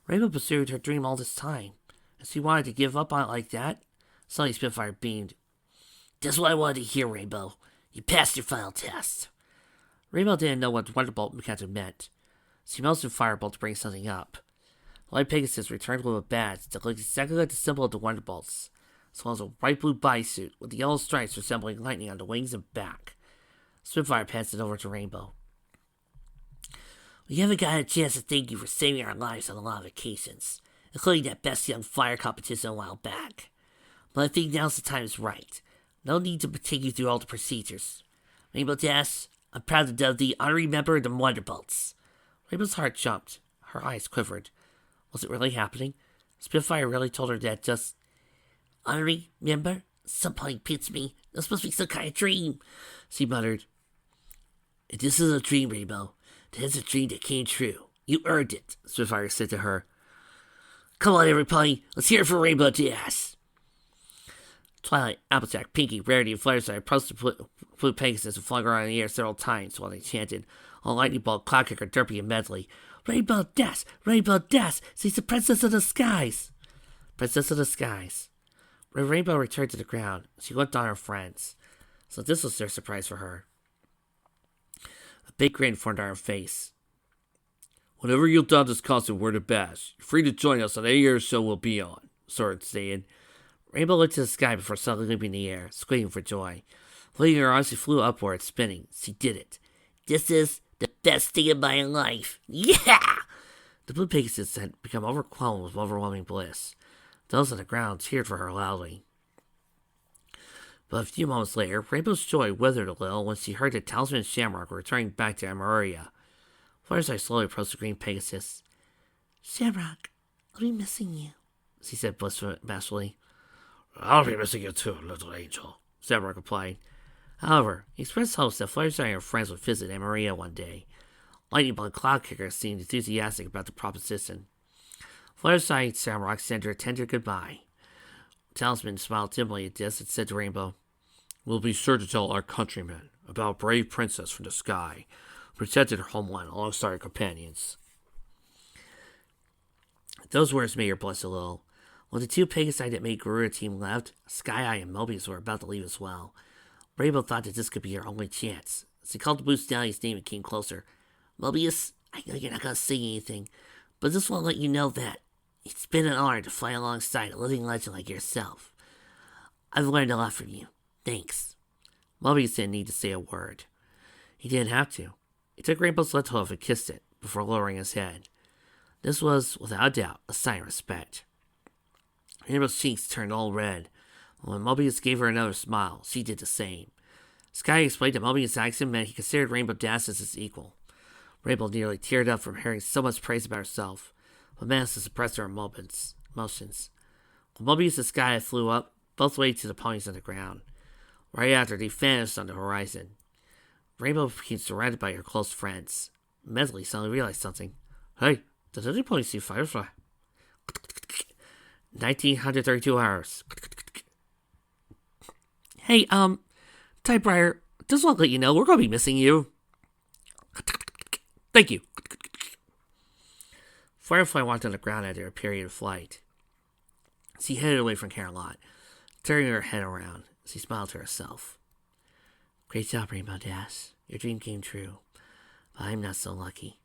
A: Rainbow pursued her dream all this time, and she wanted to give up on it like that? Suddenly Spitfire beamed. That's what I wanted to hear, Rainbow. You passed your final test. Rainbow didn't know what Wonderbolt mechanism meant. She motioned Firebolt to bring something up. The Light Pegasus returned with a badge that looked exactly like the symbol of the Wonderbolts, as well as a bright blue bodysuit with the yellow stripes resembling lightning on the wings and back. Spitfire passed it over to Rainbow. We haven't gotten a chance to thank you for saving our lives on a lot of occasions, including that Best Young Flyer competition a while back. But I think now's the time is right. No need to take you through all the procedures. Rainbow Dash, I'm proud to dub thee honorary member of the Wonderbolts. Rainbow's heart jumped. Her eyes quivered. Was it really happening? Spitfire really told her that just... Honorary member? Somebody pits me. This must be some kind of dream, she muttered. If this is a dream, Rainbow, then it's a dream that came true. You earned it, Spitfire said to her. Come on, everybody. Let's hear it for Rainbow Dash. Twilight, Applejack, Pinky, Rarity, and Fluttershy approached the blue Pegasus and flung around in the air several times while they chanted, on Lightning Bolt, Cloudkicker, Derpy, and Medley. Rainbow Dash! Rainbow Dash! She's the Princess of the Skies! Princess of the Skies. When Rainbow returned to the ground, she looked on her friends. So this was their surprise for her. A big grin formed on her face. Whenever you'll don this costume, we're the best. You're free to join us on any air show we'll be on, Sword stated. Rainbow looked to the sky before suddenly leaping in the air, screaming for joy. Flinging her arms, she flew upward, spinning. She did it. This is the best day of my life. Yeah! The blue Pegasus had become overwhelmed with overwhelming bliss. Those on the ground cheered for her loudly. But a few moments later, Rainbow's joy withered a little when she heard the Talisman and Shamrock were returning back to Emeria. Fluttershy slowly approached the green Pegasus. Shamrock, I'll be missing you, she said bashfully. I'll be missing you too, little angel, Shamrock replied. However, he expressed hopes that Fluttershy and her friends would visit Emeria one day. Lightning Bolt and Cloudkicker seemed enthusiastic about the proposition. Fluttershy and Shamrock sent her a tender goodbye. Talisman smiled dimly at this and said to Rainbow, We'll be sure to tell our countrymen about a brave princess from the sky who protected her homeland alongside her companions. Those words made her blush a little. When the two Pegasi that made Garuda team left, Sky Eye and Mobius were about to leave as well. Rainbow thought that this could be her only chance. She called the Blue Stallion's name and came closer. Mobius, I know you're not going to say anything, but just want to let you know that it's been an honor to fly alongside a living legend like yourself. I've learned a lot from you. Thanks. Mobius didn't need to say a word. He didn't have to. He took Rainbow's left hoof and kissed it before lowering his head. This was, without a doubt, a sign of respect. Rainbow's cheeks turned all red. When Mobius gave her another smile, she did the same. Sky explained that Mobius' accent meant he considered Rainbow Dash as his equal. Rainbow nearly teared up from hearing so much praise about herself, but managed to suppress her emotions. When Mobius and Sky flew up, both waited to the ponies on the ground. Right after, they vanished on the horizon. Rainbow became surrounded by her close friends. Medley suddenly realized something. Hey, did any pony see Firefly? 1932 hours. Hey, Typewriter, just want to let you know we're going to be missing you. Thank you. Firefly walked on the ground after a period of flight. She headed away from Carolot, turning her head around. She smiled to herself. Great job, Rainbow Dash. Your dream came true. But I'm not so lucky.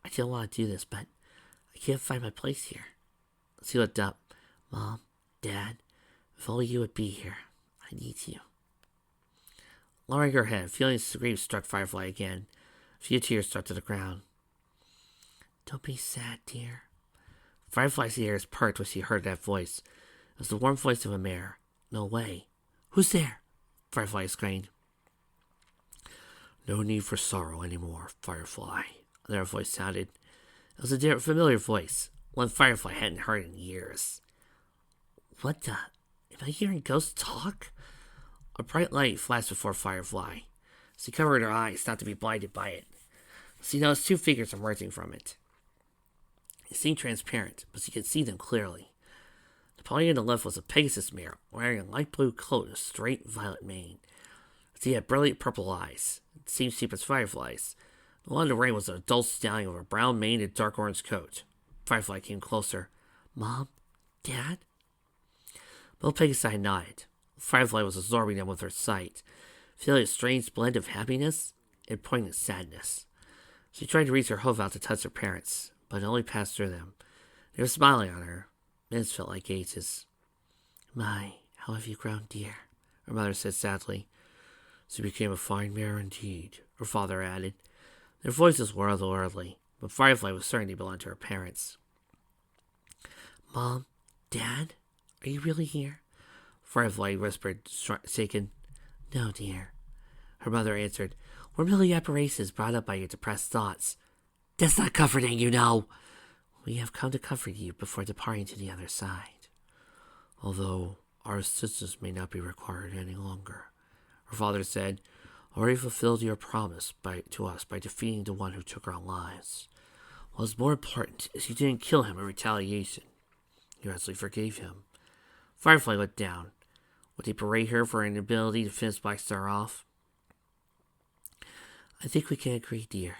A: I still want to do this, but I can't find my place here. She looked up. Mom, Dad, if only you would be here. I need you. Lowering her head, feeling grief struck Firefly again. A few tears struck to the ground. Don't be sad, dear. Firefly's ears perked when she heard that voice. It was the warm voice of a mare. No way. Who's there? Firefly screamed. No need for sorrow anymore, Firefly. Their voice sounded. It was a familiar voice, one Firefly hadn't heard in years. What the? Am I hearing ghosts talk? A bright light flashed before Firefly. She covered her eyes, not to be blinded by it. She noticed two figures emerging from it. It seemed transparent, but she could see them clearly. The pony on the left was a Pegasus mare, wearing a light blue coat and a straight violet mane. She had brilliant purple eyes, the same shape as Firefly's. The one on the right was an adult stallion with a brown mane and dark orange coat. Firefly came closer. Mom? Dad? Both Pegasi nodded. Firefly was absorbing them with her sight, feeling a strange blend of happiness and poignant sadness. She tried to reach her hoof out to touch her parents, but it only passed through them. They were smiling on her. Minutes felt like ages. My, how have you grown, dear? Her mother said sadly. She became a fine mare indeed, her father added. Their voices were otherworldly, but Firefly was certain they belonged to her parents. Mom? Dad? Are you really here? Firefly whispered, shaken. No, dear. Her mother answered, We're merely apparitions brought up by your depressed thoughts. That's not comforting, you know. We have come to comfort you before departing to the other side. Although our assistance may not be required any longer. Her father said, Already fulfilled your promise to us by defeating the one who took our lives. What was more important is you didn't kill him in retaliation. You actually forgave him. Firefly looked down. Would they berate her for an inability to finish Black Star off? I think we can agree, dear,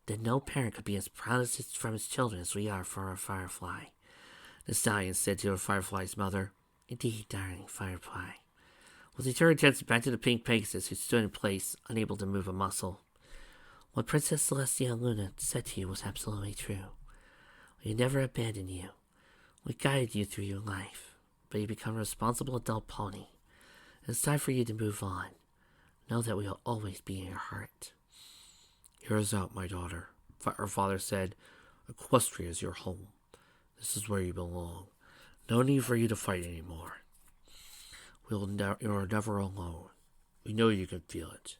A: that no parent could be as proud from his children as we are for our Firefly, the stallion said to her Firefly's mother. Indeed, darling Firefly. Well, they turned attention back to the pink Pegasus, who stood in place, unable to move a muscle. What Princess Celestia and Luna said to you was absolutely true. We never abandoned you. We guided you through your life, but you become a responsible adult pony. It's time for you to move on. Know that we will always be in your heart. Hear us out, my daughter, her father said. Equestria is your home. This is where you belong. No need for you to fight anymore. You're never alone. We know you can feel it.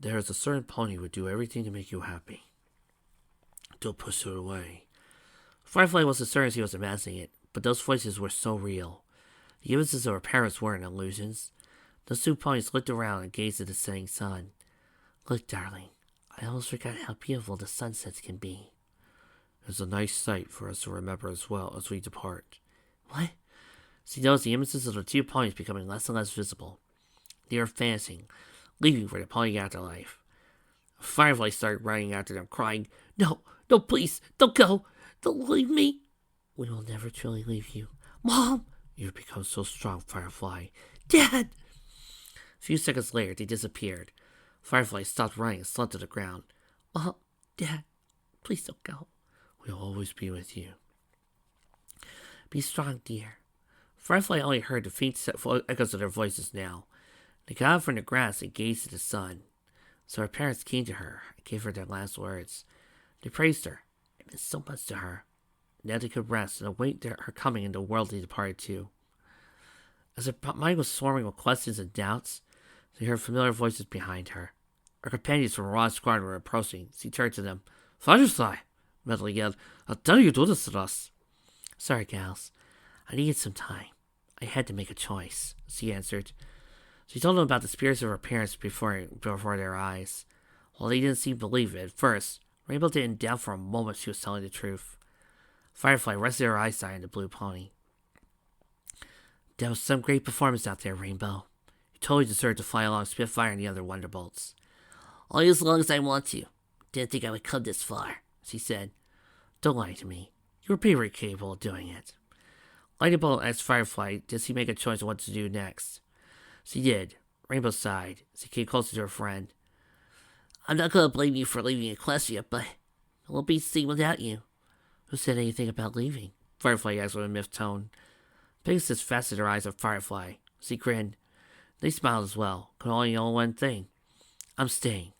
A: There is a certain pony who would do everything to make you happy. Don't push it away. Firefly wasn't certain he was imagining it, but those voices were so real. The images of her parents weren't illusions. Those two ponies looked around and gazed at the setting sun. Look, darling, I almost forgot how beautiful the sunsets can be. It's a nice sight for us to remember as well as we depart. What? She noticed the images of the two ponies becoming less and less visible. They were vanishing, leaving for the pony afterlife. Firefly started running after them, crying, No, please, don't go! Don't leave me! We will never truly leave you. Mom! You've become so strong, Firefly. Dad! A few seconds later, they disappeared. Firefly stopped running and slumped to the ground. Mom, Dad, please don't go. We'll always be with you. Be strong, dear. Firefly only heard the faint echoes of their voices now. They got up from the grass and gazed at the sun. So her parents came to her and gave her their last words. They praised her. It meant so much to her. Now they could rest and await her coming in the world they departed to. As her mind was swarming with questions and doubts, they heard familiar voices behind her. Her companions from Ron's squadron were approaching. She turned to them. Firefly! Medley yelled. How dare you do this to us? Sorry, gals. I needed some time. I had to make a choice, she answered. She told them about the spirits of her parents before their eyes. While they didn't seem to believe it at first, Rainbow didn't doubt for a moment she was telling the truth. Firefly rested her eyesight on the blue pony. That was some great performance out there, Rainbow. You totally deserve to fly along Spitfire and the other Wonderbolts. Only as long as I want to. Didn't think I would come this far, she said. Don't lie to me. You were very capable of doing it. Lightning asked Firefly, did she make a choice of what to do next? She did. Rainbow sighed. She came closer to her friend. I'm not going to blame you for leaving Equestria, but it won't be the same without you. Who said anything about leaving? Firefly asked with a miffed tone. Pegasus fastened her eyes on Firefly. She grinned. They smiled as well. Could only know one thing. I'm staying.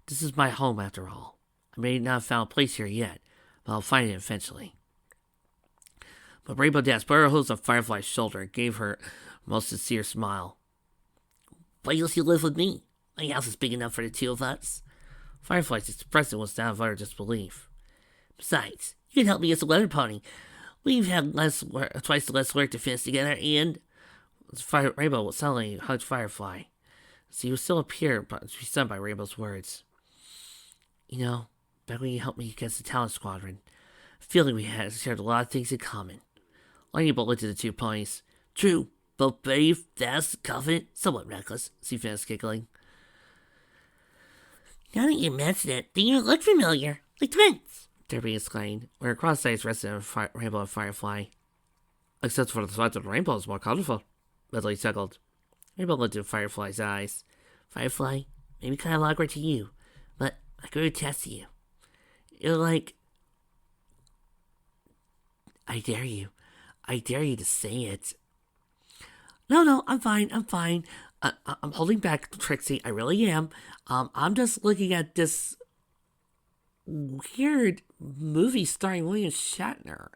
A: This is my home after all. I may not have found a place here yet, but I'll find it eventually. But Rainbow Dash put her hooves on Firefly's shoulder and gave her a most sincere smile. Why don't you live with me? My house is big enough for the two of us. Firefly's expression was that of utter disbelief. Besides, you can help me as a leather pony. We've had twice the less work to finish together, and Rainbow suddenly hugged Firefly. She was still appeared, but she was stunned by Rainbow's words. You know, back when you helped me against the Talon Squadron, feeling we had shared a lot of things in common. Lightning Bolt looked at the two ponies. True, both brave, fast, confident, somewhat reckless, she finished giggling. Now that you mention it, they even look familiar, like twins, Derby exclaimed, where her cross eyes rested on Rainbow and Firefly. Except for the fact that Rainbow is more colorful, Medley chuckled. Rainbow looked into Firefly's eyes. Firefly, maybe kind of awkward to you, but I could attest to you. You're like... I dare you to say it. No, I'm fine. I'm holding back, Trixie. I really am. I'm just looking at this weird movie starring William Shatner.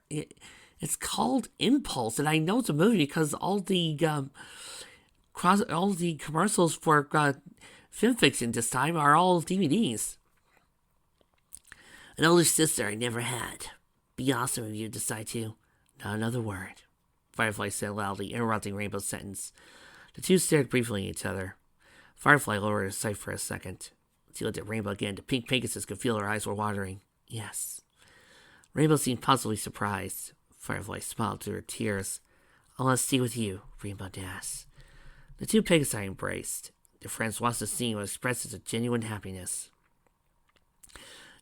A: It's called Impulse, and I know it's a movie because all the commercials for film fiction this time are all DVDs. An older sister I never had. Be awesome if you decide to. Not another word, Firefly said loudly, interrupting Rainbow's sentence. The two stared briefly at each other. Firefly lowered her sight for a second. She looked at Rainbow again. The pink Pegasus could feel her eyes were watering. Yes. Rainbow seemed possibly surprised. Firefly smiled through her tears. I want to stay with you, Rainbow Dash. The two pigs embraced. Their friends watched the scene with expressions of genuine happiness.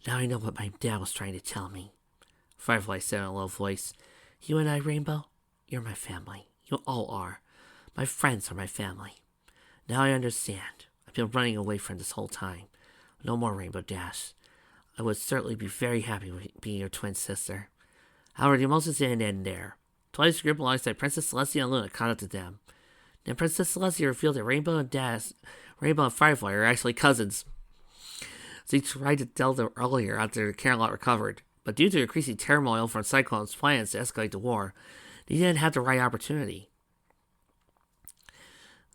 A: Now I know what my dad was trying to tell me, Firefly said in a low voice. You and I, Rainbow, you're my family. You all are. My friends are my family. Now I understand. I've been running away from this whole time. No more Rainbow Dash. I would certainly be very happy with being your twin sister. However, the emotions didn't end there. Twilight's group alongside Princess Celestia and Luna caught up to them. Then Princess Celestia revealed that Rainbow and Firefly are actually cousins. She tried to tell them earlier after Camelot recovered, but due to increasing turmoil from Cyclone's plans to escalate the war, they didn't have the right opportunity.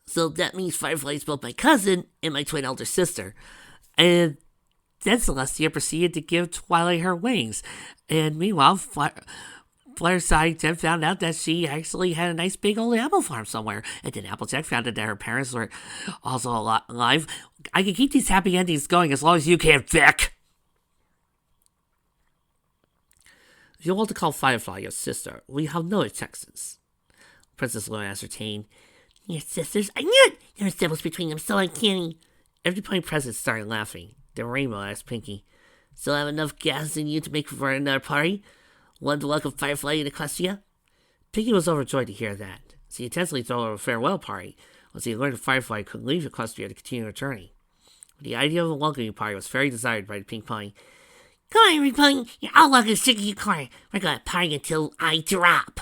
A: So that means Firefly is both my cousin and my twin elder sister. And then Celestia proceeded to give Twilight her wings. And meanwhile, Fireside then found out that she actually had a nice big old apple farm somewhere. And then Applejack found out that her parents were also alive. I can keep these happy endings going as long as you can, Vic. If you want to call Firefly your sister, we have no objections, Princess Luna ascertained. Your sisters? I knew it! There are symbols between them, so uncanny. Everybody present started laughing. Then Rainbow asked Pinkie, Still have enough gas in you to make for another party? Want to welcome Firefly and Equestria? Pinkie was overjoyed to hear that. She intensely threw a farewell party once he learned that Firefly couldn't leave Equestria to continue her journey. But the idea of a welcoming party was very desired by the Pink Pony. Come on, Pink Pony, you're all welcome to stick in your corner. We're going to party until I drop.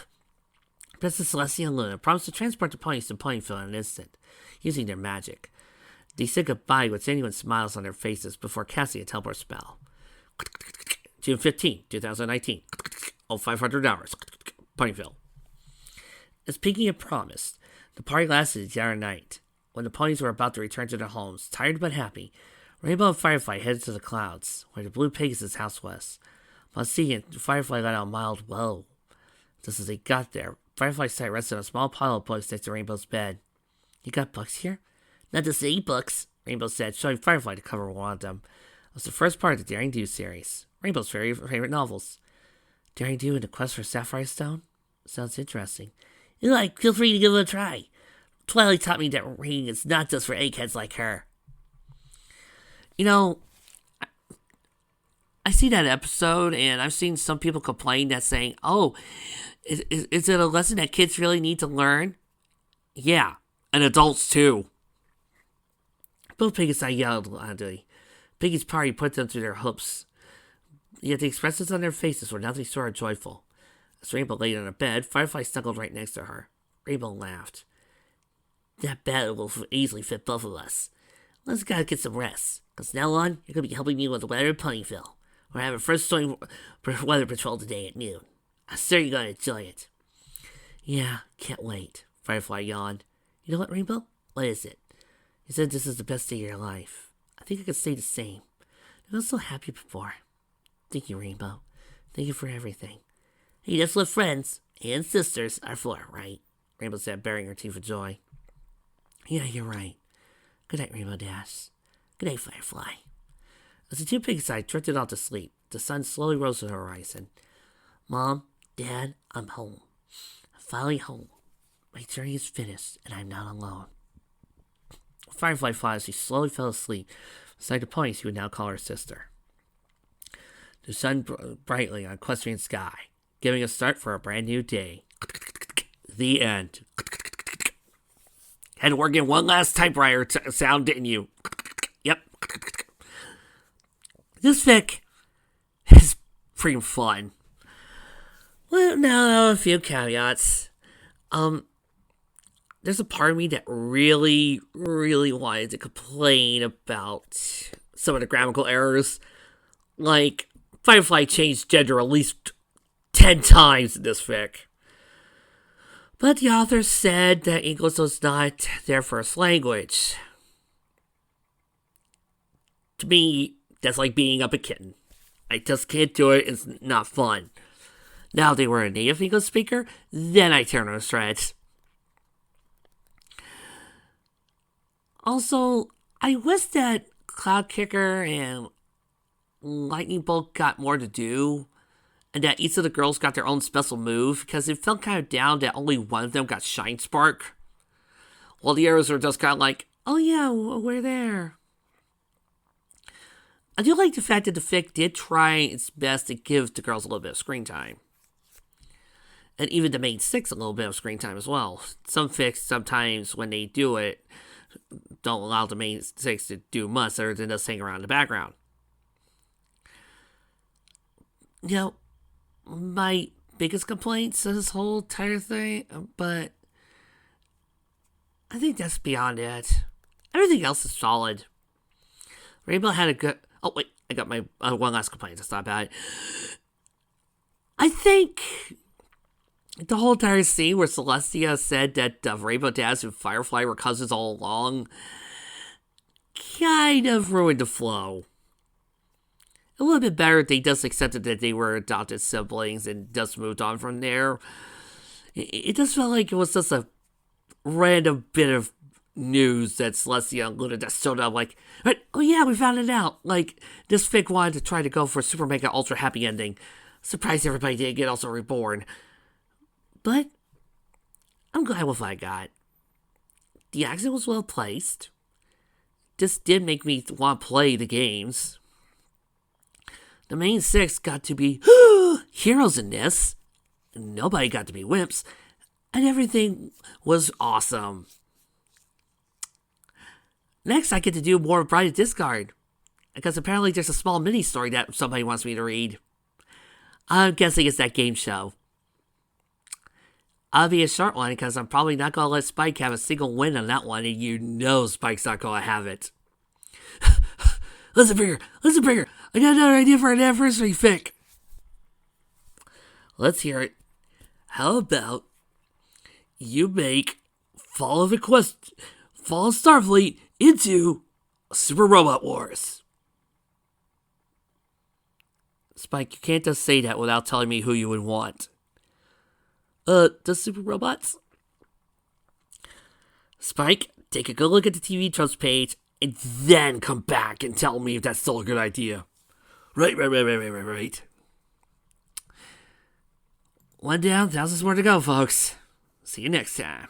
A: Princess Celestia and Luna promised to transport the ponies to Ponyville in an instant, using their magic. They said goodbye with genuine smiles on their faces before casting a teleport spell. June 15, 2019. 0500 hours. Ponyville. As Pinkie had promised, the party lasted the entire night. When the ponies were about to return to their homes, tired but happy, Rainbow and Firefly headed to the clouds, where the Blue Pegasus house was. Upon seeing it, Firefly let out a mild whoa. Just as they got there, Firefly's sight rested on a small pile of books next to Rainbow's bed. You got books here? Not to say books, Rainbow said, showing Firefly the cover of one of them. It was the first part of the Daring Do series, Rainbow's very favorite novels. Daring Do and the Quest for Sapphire Stone? Sounds interesting. Feel free to give it a try. Twilight taught me that reading is not just for eggheads like her. You know, I see that episode, and I've seen some people complain that saying, is it a lesson that kids really need to learn? Yeah, and adults too. Both Piggies I yelled loudly. Piggy's party put them through their hoops. Yet the expressions on their faces were nothing short of joyful. As Rainbow laid on a bed, Firefly snuggled right next to her. Rainbow laughed. That bed will easily fit both of us. Let's gotta get some rest, because now on, you're gonna be helping me with the weather in Ponyville. We're having first swing weather patrol today at noon. I'm sure you're gonna enjoy it. Yeah, can't wait, Firefly yawned. You know what, Rainbow? What is it? You said this is the best day of your life. I think I could say the same. I felt so happy before. Thank you, Rainbow. Thank you for everything. Hey, that's what friends and sisters are for, right? Rainbow said, baring her teeth with joy. Yeah, you're right. Good night, Rainbow Dash. Good night, Firefly. As the two pigs drifted off to sleep, the sun slowly rose to the horizon. Mom, Dad, I'm home. I'm finally home. My journey is finished, and I'm not alone. Firefly thought as she slowly fell asleep beside the pony she would now call her sister. The sun brightly on equestrian sky, giving a start for a brand new day. The end. Had to work in one last typewriter sound, didn't you? Yep. This fic is pretty fun. Well, now a few caveats. There's a part of me that really, really wanted to complain about some of the grammatical errors. Like, Firefly changed gender at least 10 times in this fic. But the author said that English was not their first language. To me, that's like being up a kitten. I just can't do it, it's not fun. Now if they were a native English speaker, then I turn on shreds. Also, I wish that Cloud Kicker and Lightning Bolt got more to do and that each of the girls got their own special move, because it felt kind of down that only one of them got Shine Spark, while the others were just kind of like, oh yeah, we're there. I do like the fact that the fic did try its best to give the girls a little bit of screen time. And even the main six a little bit of screen time as well. Some fics, sometimes when they do it, don't allow the main six to do much other than just hang around in the background. You know, my biggest complaints to this whole entire thing, but I think that's beyond it. Everything else is solid. Rainbow had a good... Oh, wait, I got my one last complaint. That's not bad. I think the whole entire scene where Celestia said that Rainbow Dash and Firefly were cousins all along kind of ruined the flow. A little bit better if they just accepted that they were adopted siblings and just moved on from there. It just felt like it was just a random bit of news that Celestia and Luna just showed up like, oh yeah, we found it out. Like, this fic wanted to try to go for a super mega ultra happy ending. Surprised everybody didn't get also reborn. But I'm glad with what I got. The accent was well placed. This did make me want to play the games. The main six got to be heroes in this. Nobody got to be wimps. And everything was awesome. Next, I get to do more Bride of Discard. Because apparently there's a small mini-story that somebody wants me to read. I'm guessing it's that game show. I'll be a short one because I'm probably not going to let Spike have a single win on that one. And you know Spike's not going to have it. Listen, Bringer. I got another idea for an anniversary fic. Let's hear it. How about you make Fall of Starfleet into Super Robot Wars? Spike, you can't just say that without telling me who you would want. The Super Robots? Spike, take a good look at the TV Tropes page and then come back and tell me if that's still a good idea. Right. One down, thousands more to go, folks. See you next time.